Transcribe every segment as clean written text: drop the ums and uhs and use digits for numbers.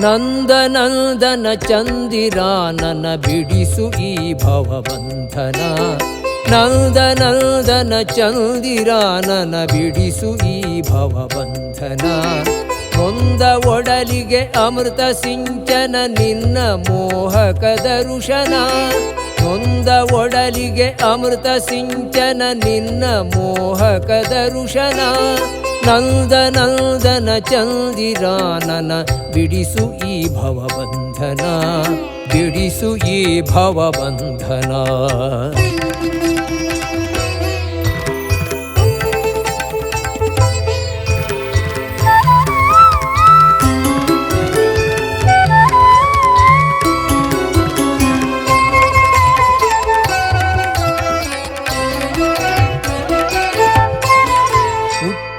ನಂದನಂದನ ಚಂದಿರಾನನ ಬಿಡಿಸು ಈ ಭವಬಂಧನ. ನಂದನಂದನ ಚಂದಿರಾನನ ಬಿಡಿಸು ಈ ಭವಬಂಧನ. ನೊಂದ ಒಡಲಿಗೆ ಅಮೃತ ಸಿಂಚನ ನಿನ್ನ ಮೋಹಕ ದರುಶನ. ನೊಂದ ಒಡಲಿಗೆ ಅಮೃತ ಸಿಂಚನ ನಿನ್ನ ಮೋಹಕ ದರುಶನ. ನಂದನಂದನ ಚಂದಿರಾನನ ಬಿಡಿಸು ಈ ಭವಬಂಧನ. ಬಿಡಿಸು ಈ ಭವಬಂಧನ.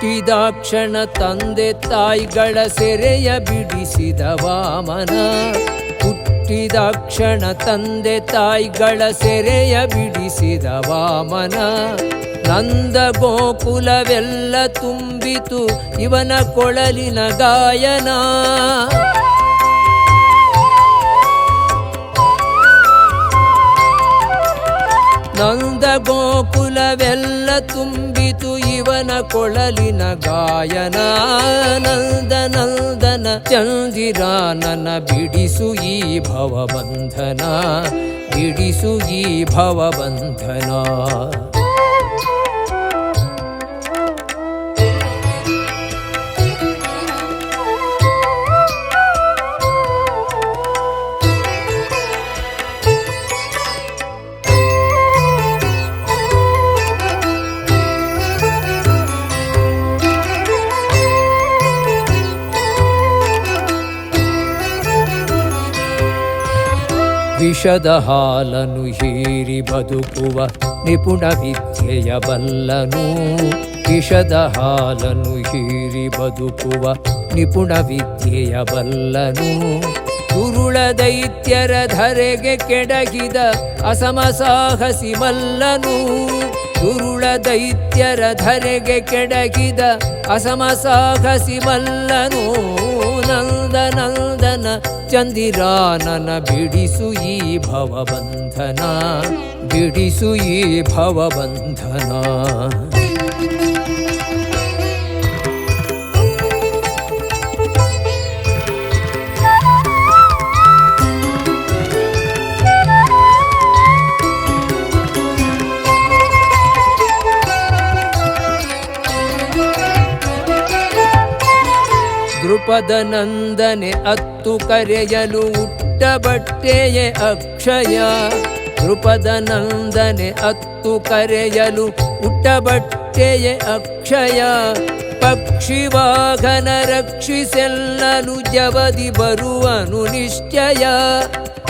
ಹುಟ್ಟಿದಾಕ್ಷಣ ತಂದೆ ತಾಯಿಗಳ ಸೆರೆಯ ಬಿಡಿಸಿದ ವಾಮನ. ಹುಟ್ಟಿದಾಕ್ಷಣ ತಂದೆ ತಾಯಿಗಳ ಸೆರೆಯ ಬಿಡಿಸಿದ ವಾಮನ. ನಂದ ಗೋಕುಲವೆಲ್ಲ ತುಂಬಿತು ಇವನ ಕೊಳಲಿನ ಗಾಯನ. ನಂದ ಗೋಕುಲವೆಲ್ಲ ತುಂಬಿತು ಇವನ ಕೊಳಲಿನ ಗಾಯನ. ನಂದನಂದನ ಚಂದಿರಾನನ ಬಿಡಿಸು ಈ ಭವಬಂಧನ. ಬಿಡಿಸು ಈ ಭವಬಂಧನ. ವಿಷದ ಹಾಲನು ಹೀರಿ ಬದುಕುವ ನಿಪುಣ ವಿದ್ಯೆಯ ಬಲ್ಲನು. ವಿಷದ ಹಾಲನು ಹೀರಿ ಬದುಕುವ ನಿಪುಣ ವಿದ್ಯೆಯ ಬಲ್ಲನು. ದುರುಳ ದೈತ್ಯರ ಧರೆಗೆ ಕೆಡಗಿದ ಅಸಮ ಸಾಹಸಿ ಮಲ್ಲನು. ದುರುಳ ದೈತ್ಯರ ಧರೆಗೆ ಕೆಡಗಿದ ಅಸಮ ಸಾಹಸಿ ಮಲ್ಲನು. ನಂದನಂದನ ಚಂದಿರಾನನ ಬಿಡಿಸು ಈ ಭವಬಂಧನ. ಬಿಡಿಸು ಈ ಭವಬಂಧನ. ದ್ರುಪದ ನಂದನೆ ಅತ್ತು ಕರೆಯಲು ಉಟ್ಟ ಬಟ್ಟೆಯೇ ಅಕ್ಷಯ. ದ್ರುಪದ ನಂದನೆ ಅತ್ತು ಕರೆಯಲು ಉಟ್ಟ ಬಟ್ಟೆಯೇ ಅಕ್ಷಯ. ಪಕ್ಷಿವಾಹನ ರಕ್ಷಿಸೆಲ್ಲಲು ಜವದಿ ಬರುವನು ನಿಶ್ಚಯ.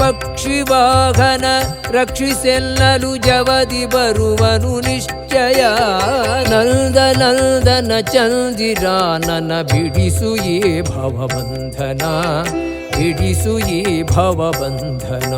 ಪಕ್ಷಿವಾಹನ ರಕ್ಷಿಸೆಲ್ಲಲು ಜವದಿ ಬರುವನು ನಿಶ್ಚಯ. ನಂದನಂದನ ಚಂದಿರಾನನ ಬಿಡಿಸು ಈ ಭವಬಂಧನ. ಬಿಡಿಸು ಈ ಭವಬಂಧನ.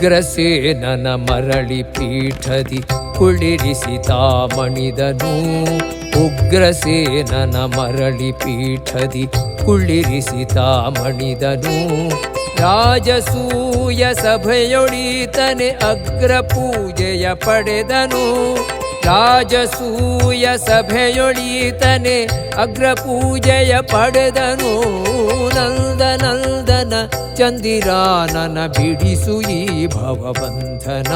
ಉಗ್ರಸೇನನ ಮರಳಿ ಪೀಠದಿ ಕುಳಿರಿಸಿ ತಾಮಣಿದನು. ಉಗ್ರಸೇನನ ಮರಳಿ ಪೀಠದಿ ಕುಳಿರಿಸಿ ತಾಮಣಿದನು. ರಾಜಸೂಯ ಸಭೆಯೊಳೀತನೆ ಅಗ್ರ ಪೂಜೆಯ ಪಡೆದನು. ರಾಜಸೂಯ ಸಭೆಯೊಳೀತನೆ ಅಗ್ರ ಪೂಜೆಯ ಪಡೆದನು. ನಂದನಂದನ ಚಂದಿರಾನನ ಬಿಡಿಸು ಈ ಭವಬಂಧನ.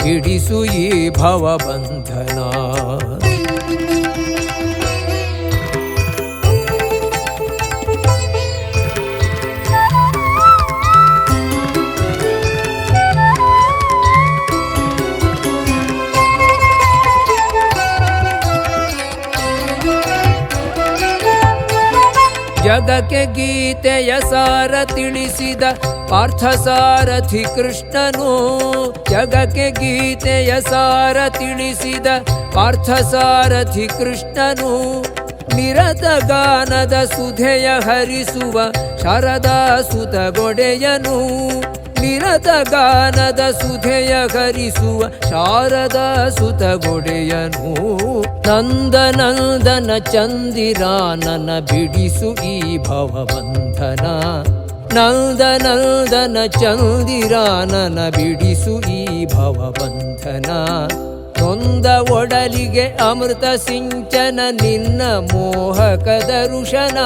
ಬಿಡಿಸು ಈ ಭವಬಂಧನ. ಜಗಕ್ಕೆ ಗೀತೆಯ ಸಾರ ತಿಳಿಸಿದ ಪಾರ್ಥಸಾರಥಿ ಕೃಷ್ಣನು. ಜಗಕ್ಕೆ ಗೀತೆಯ ಸಾರ ತಿಳಿಸಿದ ಪಾರ್ಥಸಾರಥಿ ಕೃಷ್ಣನು. ನಿರತ ಗಾನದ ಸುಧೆಯ ಹರಿಸುವ ಶಾರದಾ ಸುತಗೊಡೆಯನು. ನಿರತ ಗಾನದ ಸುಧೆಯ ಹರಿಸುವ ಶಾರದಾ ಸುತಗೊಡೆಯನು. ನಂದನಂದನ ಚಂದಿರಾನನ ಬಿಡಿಸು ಈ ಭವಬಂಧನ. ನಂದನಂದನ ಚಂದಿರಾನನ ಬಿಡಿಸು ಈ ಭವಬಂಧನ. ನೊಂದ ಒಡಲಿಗೆ ಅಮೃತ ಸಿಂಚನ ನಿನ್ನ ಮೋಹಕ ದರುಶನ.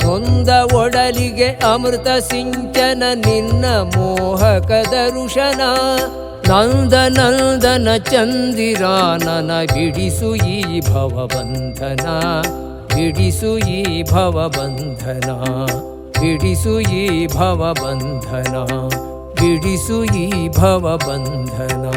ನೊಂದ ಒಡಲಿಗೆ ಅಮೃತ ಸಿಂಚನ ನಿನ್ನ ಮೋಹಕ ದರುಶನ. ನಂದನಂದನ ಚಂದಿರಾನನ ಬಿಡಿಸು ಈ ಭವಬಂಧನ. ಬಿಡಿಸು ಈ ಭವಬಂಧನ. ಬಿಡಿಸು ಈ ಭವಬಂಧನ. ಬಿಡಿಸು ಈ ಭವಬಂಧನ.